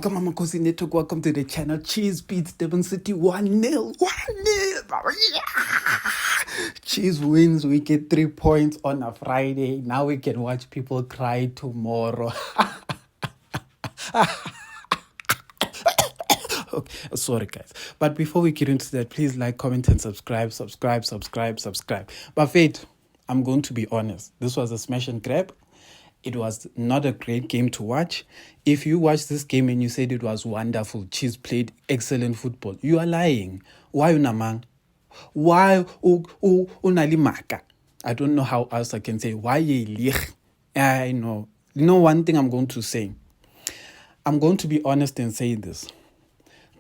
Welcome, Amakhosi Network. Welcome to the channel. Chiefs beats Durban City 1-0. 1-0. Chiefs wins. We get 3 points on a Friday. Now we can watch people cry tomorrow. Okay, sorry guys. But before we get into that, please like, comment, and subscribe. But Faith, I'm going to be honest. This was a smash and grab. It was not a great game to watch. If you watched this game and you said it was wonderful, Chiefs played excellent football, you are lying. Why unamang? Why unalimaka? I don't know how else I can say. Why ye I know. You know one thing I'm going to say. I'm going to be honest and say this.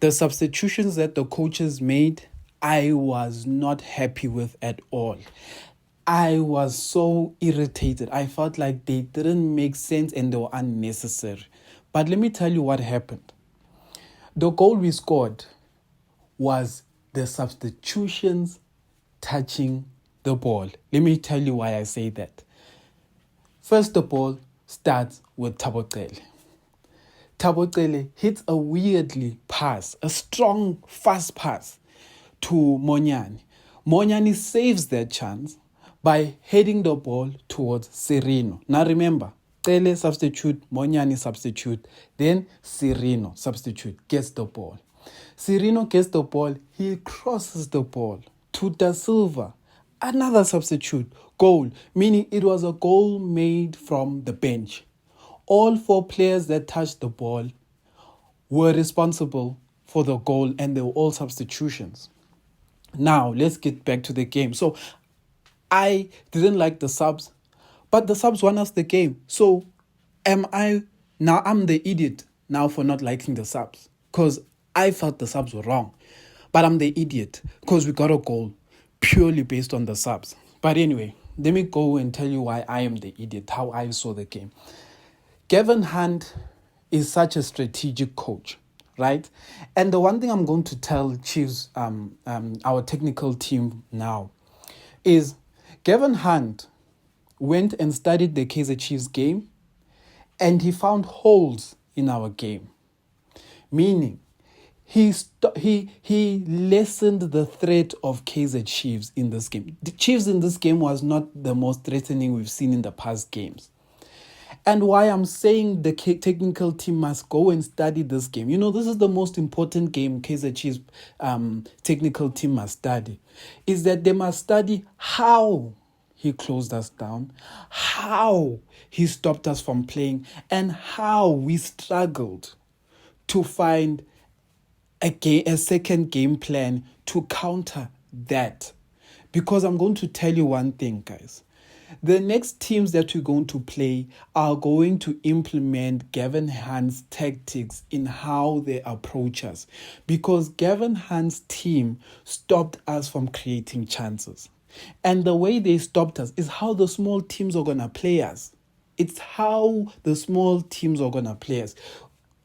The substitutions that the coaches made, I was not happy with at all. I was so irritated. I felt like they didn't make sense and they were unnecessary. But let me tell you what happened. The goal we scored was the substitutions touching the ball. Let me tell you why I say that. First, the ball starts with Tabocele. Tabocele hits a weirdly pass, a strong, fast pass to Monyani. Monyani saves that chance by heading the ball towards Serino. Now remember, Cele substitute, Monyani substitute, then Serino substitute, gets the ball. Serino gets the ball, he crosses the ball to Da Silva, another substitute, goal, meaning it was a goal made from the bench. All 4 players that touched the ball were responsible for the goal and they were all substitutions. Now, let's get back to the game. So, I didn't like the subs, but the subs won us the game. So, I'm the idiot now for not liking the subs because I felt the subs were wrong. But I'm the idiot because we got a goal purely based on the subs. But anyway, let me go and tell you why I am the idiot, how I saw the game. Gavin Hunt is such a strategic coach, right? And the one thing I'm going to tell Chiefs, our technical team now, is Gavin Hunt went and studied the Kaizer Chiefs game and he found holes in our game. Meaning, he lessened the threat of Kaizer Chiefs in this game. The Chiefs in this game was not the most threatening we've seen in the past games. And why I'm saying the technical team must go and study this game. You know, this is the most important game Kaizer Chiefs technical team must study. Is that they must study how he closed us down, how he stopped us from playing, and how we struggled to find a second game plan to counter that. Because I'm going to tell you one thing, guys. The next teams that we're going to play are going to implement Gavin Hunt's tactics in how they approach us. Because Gavin Hunt's team stopped us from creating chances. And the way they stopped us is how the small teams are going to play us. It's how the small teams are going to play us.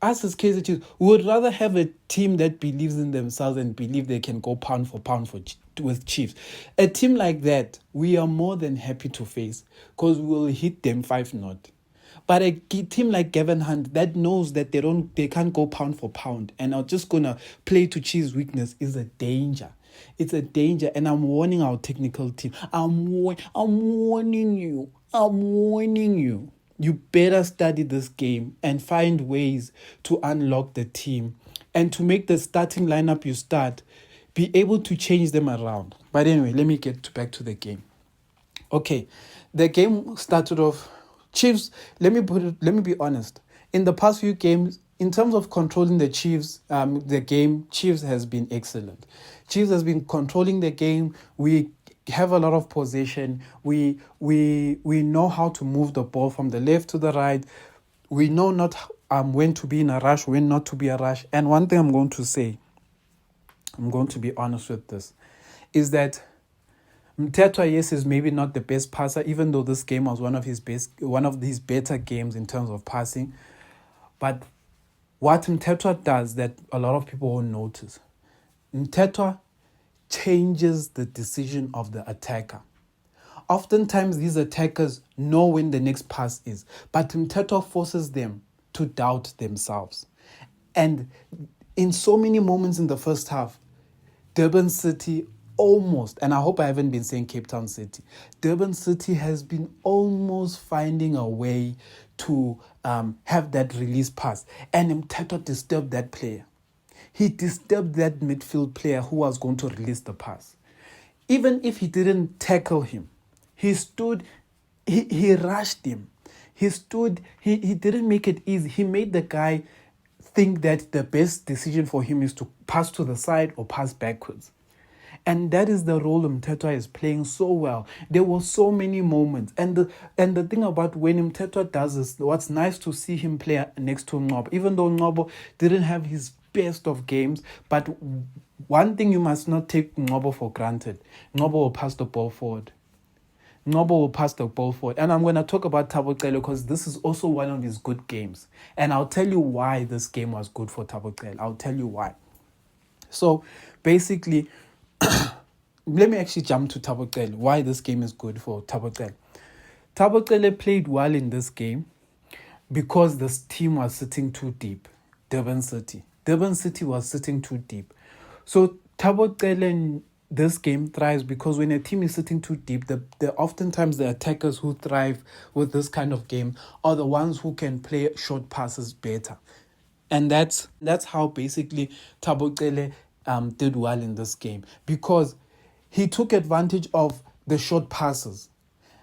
Us as Kaizer Chiefs, we would rather have a team that believes in themselves and believe they can go pound for pound with Chiefs. A team like that, we are more than happy to face because we will hit them 5-0. But a team like Gavin Hunt that knows that they can't go pound for pound and are just gonna play to Chiefs' weakness is a danger. It's a danger, and I'm warning our technical team. I'm warning you. You better study this game and find ways to unlock the team and to make the starting lineup you start be able to change them around. But anyway, let me get back to the game. Okay, the game started off. Chiefs, let me be honest. In the past few games, in terms of controlling the Chiefs, the game, Chiefs has been excellent. Chiefs has been controlling the game. We have a lot of possession. We know how to move the ball from the left to the right. We know not when to be in a rush, when not to be a rush. And one thing I'm going to say, I'm going to be honest with this, is that Mthethwa, yes, is maybe not the best passer, even though this game was one of his better games in terms of passing. But what Mthethwa does that a lot of people won't notice, Mthethwa changes the decision of the attacker. Oftentimes, these attackers know when the next pass is, but Mthethwa forces them to doubt themselves. And in so many moments in the first half, Durban City almost, and I hope I haven't been saying Cape Town City, Durban City has been almost finding a way to have that release pass. And Mteto disturbed that player. He disturbed that midfield player who was going to release the pass. Even if he didn't tackle him, he stood, he rushed him. He stood, he didn't make it easy. He made the guy think that the best decision for him is to pass to the side or pass backwards. And that is the role Mtetwa is playing so well. There were so many moments. And the thing about when Mtetwa does this, what's nice to see him play next to Ngobo, even though Ngobo didn't have his best of games, but one thing you must not take Ngobo for granted. Ngobo will pass the ball forward. Ngobo will pass the ball forward. And I'm going to talk about Thabo Celo because this is also one of his good games. And I'll tell you why this game was good for Thabo Celo. I'll tell you why. So basically, let me actually jump to Thabo Celo, why this game is good for Thabo Celo. Thabo Celo played well in this game because this team was sitting too deep. Durban City was sitting too deep. So Thabo Celo in this game thrives because when a team is sitting too deep, oftentimes the attackers who thrive with this kind of game are the ones who can play short passes better. And that's how basically Thabo Celo did well in this game, because he took advantage of the short passes.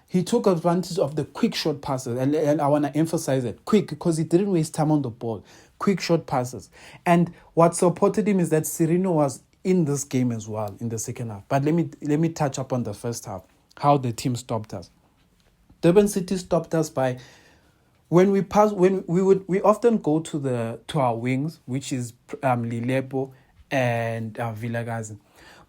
He took advantage of the quick short passes. And I want to emphasize it, quick, because he didn't waste time on the ball. Quick short passes. And what supported him is that Sirino was in this game as well in the second half. But let me touch up on the first half, how the team stopped us. Durban City stopped us by when we often go to our wings, which is Lilepo and Vilakazi.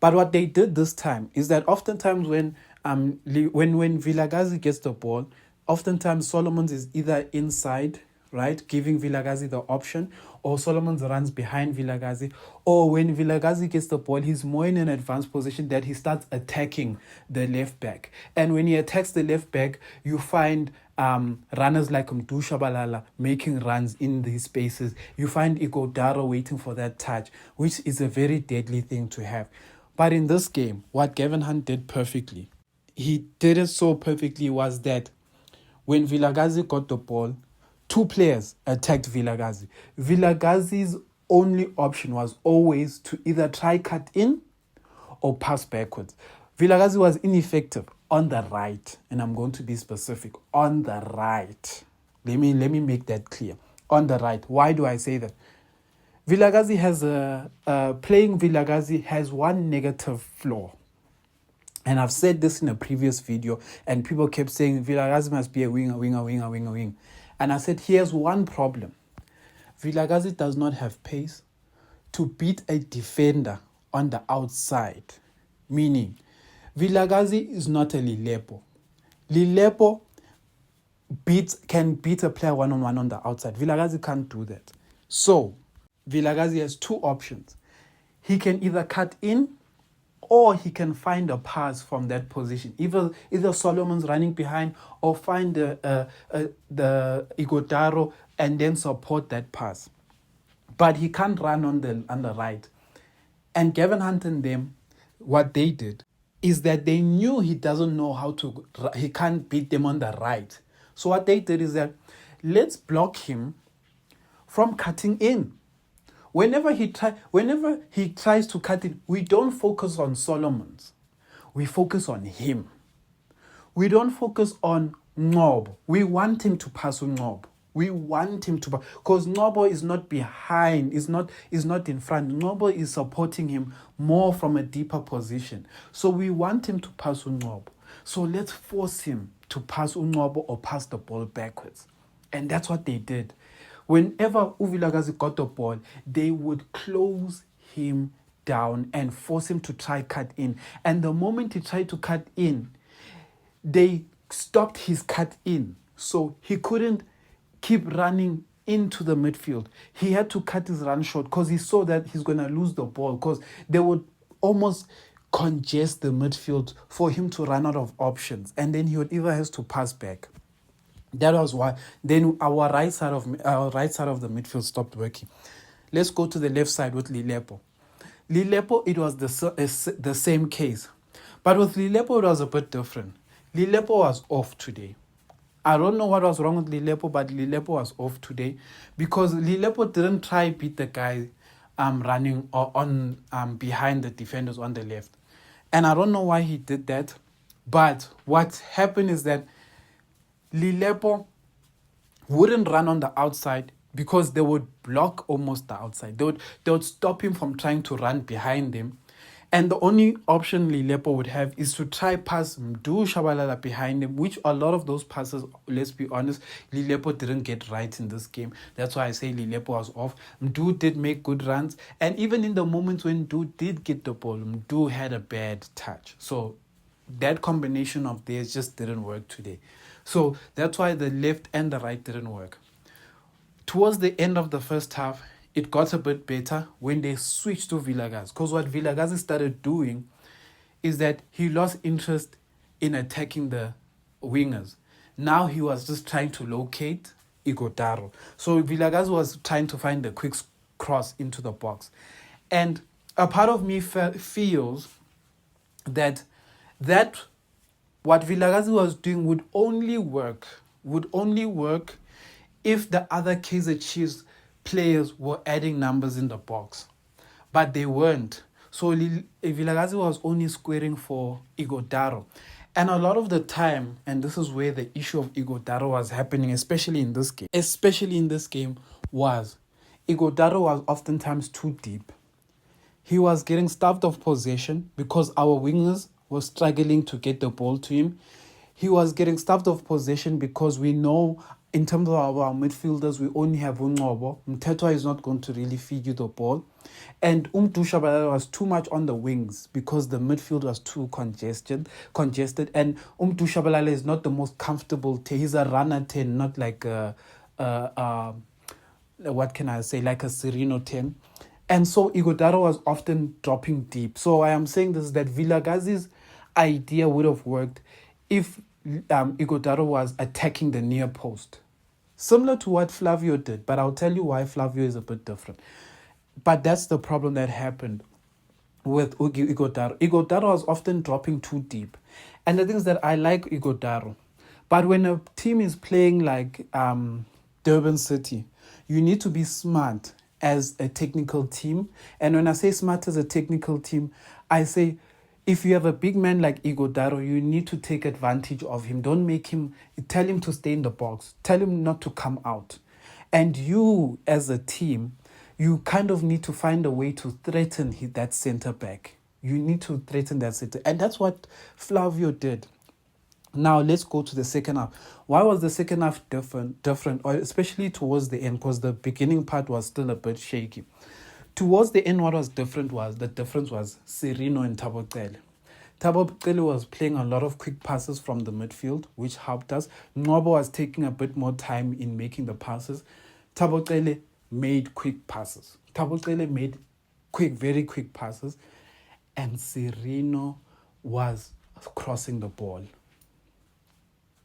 But what they did this time is that oftentimes when Vilakazi gets the ball, oftentimes Solomons is either inside, right, giving Vilakazi the option, or Solomons runs behind Vilakazi, or when Vilakazi gets the ball, he's more in an advanced position that he starts attacking the left back. And when he attacks the left back, you find runners like Mdusha Balala making runs in these spaces. You find Igodaro waiting for that touch, which is a very deadly thing to have. But in this game, what Gavin Hunt did perfectly, he did it so perfectly, was that when Vilakazi got the ball, two players attacked Vilakazi. Vilakazi's only option was always to either try cut in or pass backwards. Vilakazi was ineffective on the right, and I'm going to be specific, on the right. Let me make that clear. On the right. Why do I say that? Vilakazi has playing Vilakazi has one negative flaw. And I've said this in a previous video, and people kept saying Vilakazi must be a winger. And I said, here's one problem. Vilakazi does not have pace to beat a defender on the outside. Meaning, Vilakazi is not a Lilepo. Lilepo can beat a player one-on-one on the outside. Vilakazi can't do that. So, Vilakazi has two options. He can either cut in, or he can find a pass from that position. Either Solomon's running behind, or find the Igodaro and then support that pass. But he can't run on the right. And Gavin Hunt and them, what they did is that they knew he doesn't know he can't beat them on the right. So what they did is that, let's block him from cutting in. Whenever he tries to cut in, we don't focus on Solomons. We focus on him. We don't focus on Ngobo. We want him to pass on Ngobo. We want him to pass, because Ngobo is not behind, is not in front. Ngobo is supporting him more from a deeper position. So we want him to pass on Ngobo. So let's force him to pass on Ngobo or pass the ball backwards. And that's what they did. Whenever Vilakazi got the ball, they would close him down and force him to try cut in. And the moment he tried to cut in, they stopped his cut in. So he couldn't keep running into the midfield. He had to cut his run short because he saw that he's going to lose the ball, because they would almost congest the midfield for him to run out of options. And then he would either have to pass back. That was why then our right side of the midfield stopped working. Let's go to the left side with Lilepo. Lilepo, it was the same case. But with Lilepo, it was a bit different. Lilepo was off today. I don't know what was wrong with Lilepo, but Lilepo was off today because Lilepo didn't try beat the guy running on behind the defenders on the left. And I don't know why he did that. But what happened is that Lilepo wouldn't run on the outside because they would block almost the outside. They would stop him from trying to run behind them. And the only option Lilepo would have is to try pass Mdu Shabalala behind him, which a lot of those passes, let's be honest, Lilepo didn't get right in this game. That's why I say Lilepo was off. Mdu did make good runs. And even in the moments when Mdu did get the ball, Mdu had a bad touch. So that combination of theirs just didn't work today. So that's why the left and the right didn't work. Towards the end of the first half, it got a bit better when they switched to Vilagaz. Because what Vilagaz started doing is that he lost interest in attacking the wingers. Now he was just trying to locate Ighodaro. So Vilagaz was trying to find a quick cross into the box. And a part of me feels that what Vilagaz was doing would only work if the other Kaizer Chiefs players were adding numbers in the box. But they weren't. So Vilagaz was only squaring for Ighodaro. And a lot of the time, and this is where the issue of Ighodaro was happening, especially in this game, was Ighodaro was oftentimes too deep. He was getting stuffed of possession because our wingers were struggling to get the ball to him. He was getting stuffed of possession because we know in terms of our midfielders, we only have Unqobo. Mthethwa is not going to really feed you the ball. And Umdu Shabalala was too much on the wings because the midfield was too congested. And Umdu Shabalala is not the most comfortable. He's a runner 10, not like what can I say, like a Sereno 10. And so Ighodaro was often dropping deep. So I am saying this, that Vilagaz's idea would have worked if Ighodaro was attacking the near post. Similar to what Flavio did, but I'll tell you why Flavio is a bit different. But that's the problem that happened with Ighodaro. Ighodaro was often dropping too deep. And the thing is that I like Ighodaro. But when a team is playing like Durban City, you need to be smart as a technical team. And when I say smart as a technical team, I say if you have a big man like Ighodaro, you need to take advantage of him. Don't make him, tell him to stay in the box. Tell him not to come out. And you, as a team, you kind of need to find a way to threaten that centre back. You need to threaten that centre. And that's what Flavio did. Now, let's go to the second half. Why was the second half different, or especially towards the end? Because the beginning part was still a bit shaky. Towards the end, what was different was, the difference was Sereno and Thabo Cele. Thabo Cele was playing a lot of quick passes from the midfield, which helped us. Ngobo was taking a bit more time in making the passes. Thabo Cele made quick passes. Thabo Cele made very quick passes. And Sereno was crossing the ball.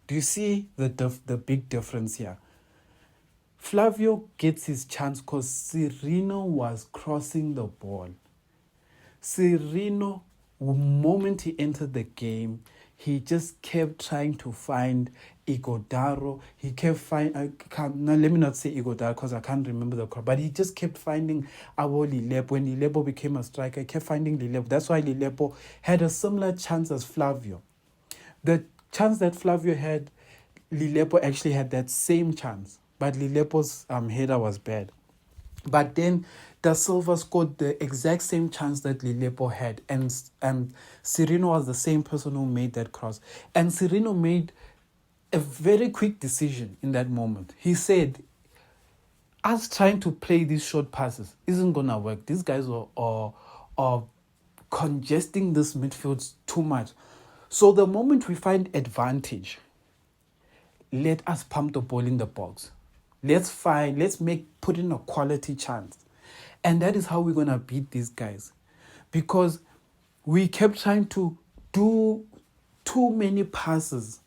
Do you see the big difference here? Flavio gets his chance because Sereno was crossing the ball. Sereno, the moment he entered the game, he just kept trying to find Ighodaro. He kept finding, let me not say Ighodaro because I can't remember the crowd, but he just kept finding our Lilepo. When Lilepo became a striker, he kept finding Lilepo. That's why Lilepo had a similar chance as Flavio. The chance that Flavio had, Lilepo actually had that same chance. But Lilepo's header was bad. But then Da Silva scored the exact same chance that Lilepo had. And Sereno was the same person who made that cross. And Sereno made a very quick decision in that moment. He said, us trying to play these short passes isn't going to work. These guys are congesting this midfield too much. So the moment we find advantage, let us pump the ball in the box. Let's put in a quality chance. And that is how we're going to beat these guys. Because we kept trying to do too many passes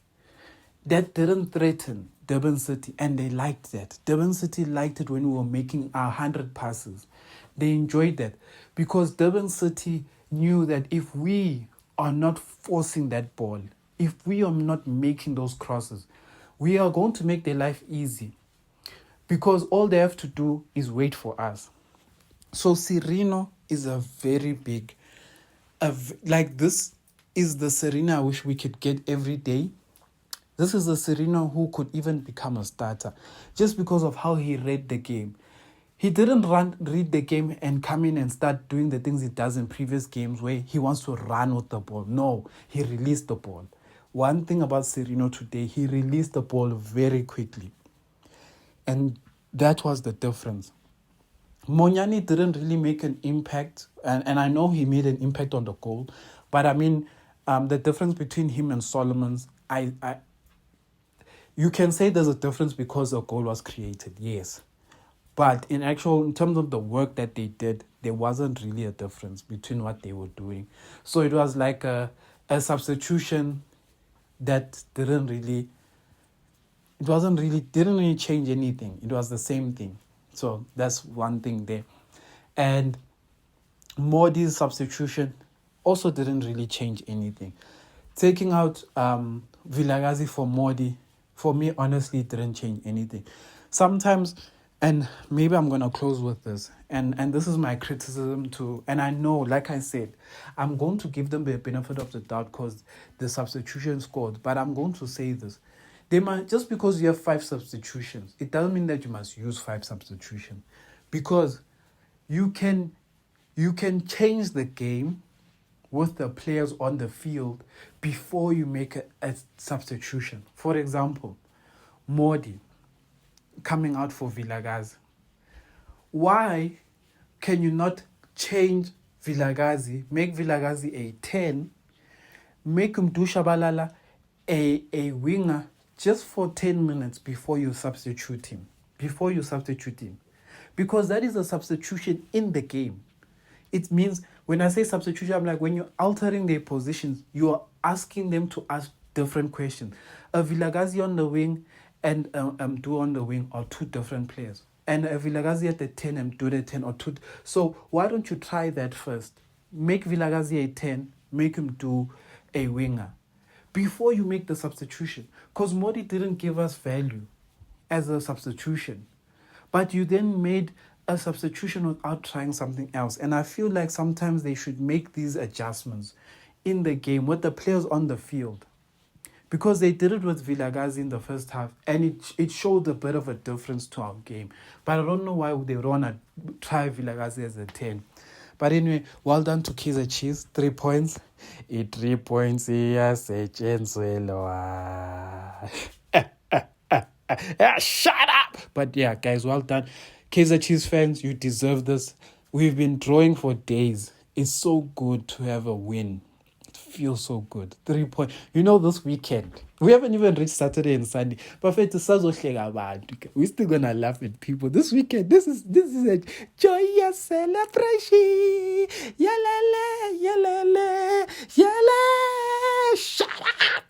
that didn't threaten. Durban City, and they liked that. Durban City liked it when we were making 100 passes. They enjoyed that because Durban City knew that if we are not forcing that ball, if we are not making those crosses, we are going to make their life easy because all they have to do is wait for us. So Sereno is a very big, like this is the Serena I wish we could get every day. This is a Serena who could even become a starter just because of how he read the game. He didn't read the game and come in and start doing the things he does in previous games where he wants to run with the ball. No, he released the ball. One thing about Sereno today, he released the ball very quickly. And that was the difference. Monyani didn't really make an impact, and I know he made an impact on the goal, but I mean, the difference between him and Solomon's, you can say there's a difference because a goal was created, yes. But in terms of the work that they did, there wasn't really a difference between what they were doing. So it was like a substitution that didn't really change anything. It was the same thing. So that's one thing there. And Modi's substitution also didn't really change anything. Taking out Vilakazi for Modi, for me, honestly, didn't change anything. Sometimes, and maybe I'm going to close with this, and this is my criticism too, and I know, like I said, I'm going to give them the benefit of the doubt because the substitution scored, but I'm going to say this. Just because you have 5 substitutions, it doesn't mean that you must use 5 substitutions, because you can change the game with the players on the field before you make a substitution. For example, Modi coming out for Vilakazi. Why can you not change Vilakazi, make Vilakazi a 10, make him do Shabalala a winger just for 10 minutes before you substitute him? Because that is a substitution in the game. It means, when I say substitution, I'm like, when you're altering their positions, you are asking them to ask different questions. A Vilakazi on the wing and Do on the wing are 2 different players. And a Vilakazi at the 10 and Do the 10 or 2. So why don't you try that first? Make Vilakazi a 10, make him do a winger before you make the substitution. Because Modi didn't give us value as a substitution. But you then made a substitution without trying something else. And I feel like sometimes they should make these adjustments in the game with the players on the field. Because they did it with Vilakazi in the first half, and it showed a bit of a difference to our game. But I don't know why they don't want to try Vilakazi as a 10. But anyway, well done to Kaizer Chiefs. 3 points. 3 points, yes. Shut up! But yeah, guys, well done. Kaizer Chiefs fans, you deserve this. We've been drawing for days. It's so good to have a win. It feels so good. 3 points. This weekend, we haven't even reached Saturday and Sunday. But we're still gonna laugh at people. This weekend, this is a joyous celebration. Yalele, yalele, yalele. Shut up!